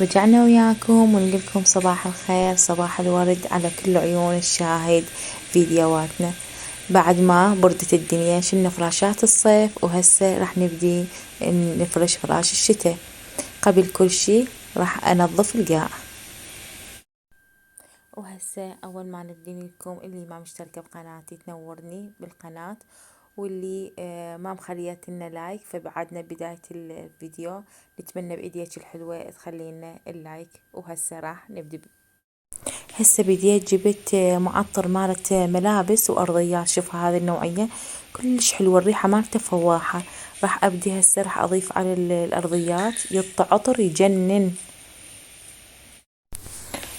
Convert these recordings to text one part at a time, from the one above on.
رجعنا وياكم ونقولكم صباح الخير صباح الورد على كل عيون الشاهد فيديوهاتنا. بعد ما بردت الدنيا شلنا فراشات الصيف وهسه راح نبدي نفرش فراش الشتاء. قبل كل شي راح انظف القاع. وهسه اول ما نبدي لكم اللي ما مشتركه بقناتي تنورني بالقناه، واللي ما مخليت لنا لايك فبعدنا بداية الفيديو نتمنى بإيديك الحلوة تخلينا اللايك. وهسه راح نبدي هسه بديت جبت معطر مالت ملابس وأرضيات. شوف هذه النوعية كلش حلوة، الريحة مالته فواحة. راح أبدي هسه راح أضيف على الأرضيات يطلع عطر يجنن.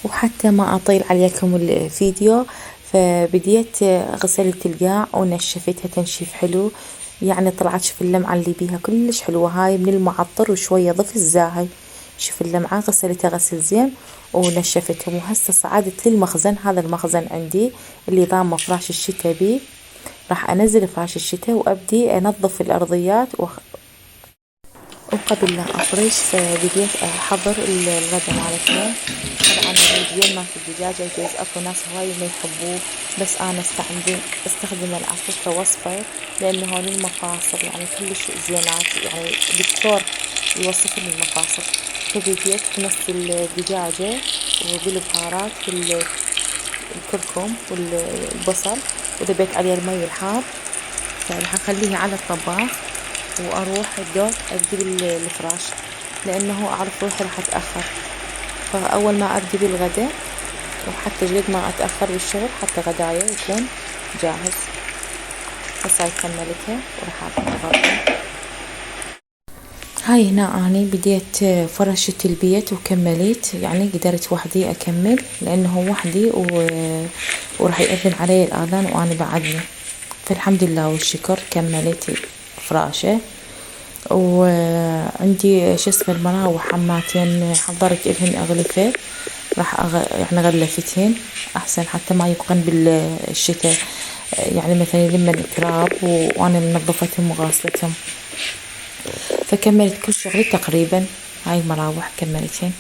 وحتى ما أطيل عليكم الفيديو فبديت غسلت القاع ونشفتها تنشيف حلو، يعني طلعت شوف اللمعة اللي بيها كلش حلوة. هاي من المعطر وشوية ضفت الزاهي. شوف اللمعة غسلتها غسل زين ونشفتهم. وهسه صعدت للمخزن، هذا المخزن عندي اللي ضامة فراش الشتاء بيه. راح أنزل فراش الشتاء وأبدي أنظف الأرضيات وقبل لا أفرش فبديت أحضر الغدا مالتنا. طبعا الرجيل مالت الدجاجة يجوز أكو ناس هواي ما يحبوه، بس أنا استخدم العسل كوصفة لأنه هون المفاصل يعني كلش زينات، يعني دكتور يوصف لي المفاصل. فبديت خمست الدجاجة وبالبهارات الكركم والبصل وذبيت عليه المي الحار. فراح أخليه على الطباخ واروح الدور ابدي بالفراش لانه اعرف روحي راح اتاخر. فاول ما ابدي بالغدا وحتى جد ما اتاخر بالشغل حتى غدايا يكون جاهز. بس هاي كملتها وراح اخذ الغرفة. هاي هنا اني بديت فرشت البيت وكملت، يعني قدرت وحدي اكمل لانه وحدي وراح يأذن علي الاذان وانا بعدني. فالحمد لله والشكر كملت فراشة. وعندي شو اسمه المراوح حماتين حضرت إلهن أغلفة، يعني غلفتهن أحسن حتى ما يبقن بالشتاء، يعني مثلا يلمن التراب وأنا منظفتهم وغاسلتهم. فكملت كل شغلي تقريبا. هاي المراوح كملتهن،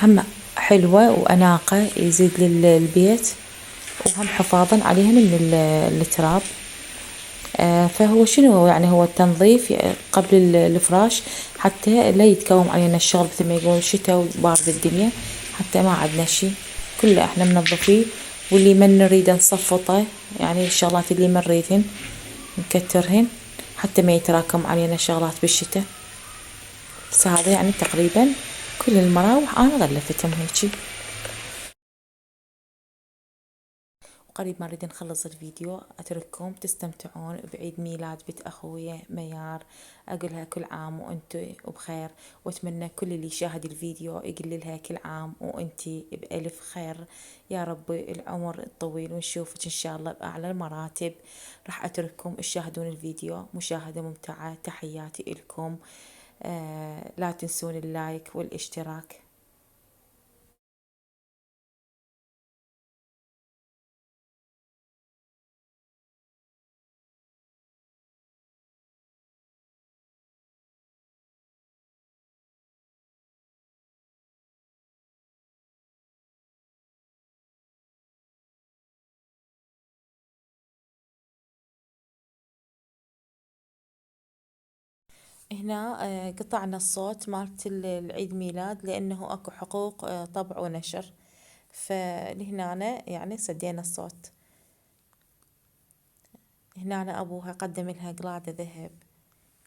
هم حلوة وأناقة يزيد للبيت وهم حفاظا عليهن من التراب. فهو شنو يعني هو التنظيف قبل الفراش حتى لا يتكوم علينا الشغل مثل ما يقول شتاء وبارد الدنيا، حتى ما عندنا شي كله احنا منظفيه. واللي ما نريد نصفطه يعني الشغلات اللي ما نريدهن نكترهن حتى ما يتراكم علينا شغلات بالشتاء. بس هذا يعني تقريبا كل المراوح انا غلفتهم هيجي. قريب ما نريد نخلص الفيديو اترككم تستمتعون بعيد ميلاد بنت اخويا ميار. اقولها كل عام وانتي بخير، واتمنى كل اللي يشاهد الفيديو يقول لها كل عام وانتي بألف خير. يا رب العمر الطويل ونشوفك ان شاء الله باعلى المراتب. راح اترككم تشاهدون الفيديو مشاهدة ممتعة. تحياتي لكم. لا تنسون اللايك والاشتراك. هنا قطعنا الصوت مالت العيد ميلاد لأنه أكو حقوق طبع ونشر، فهنا يعني سدينا الصوت. هنا أبوها قدم لها قلادة ذهب.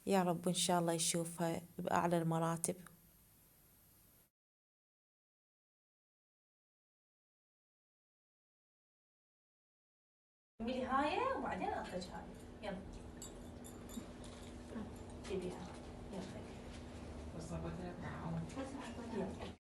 يا رب إن شاء الله يشوفها بأعلى المراتب. اعملي هاي وبعدين اخرج هاي. يلا جيبيها. يلا.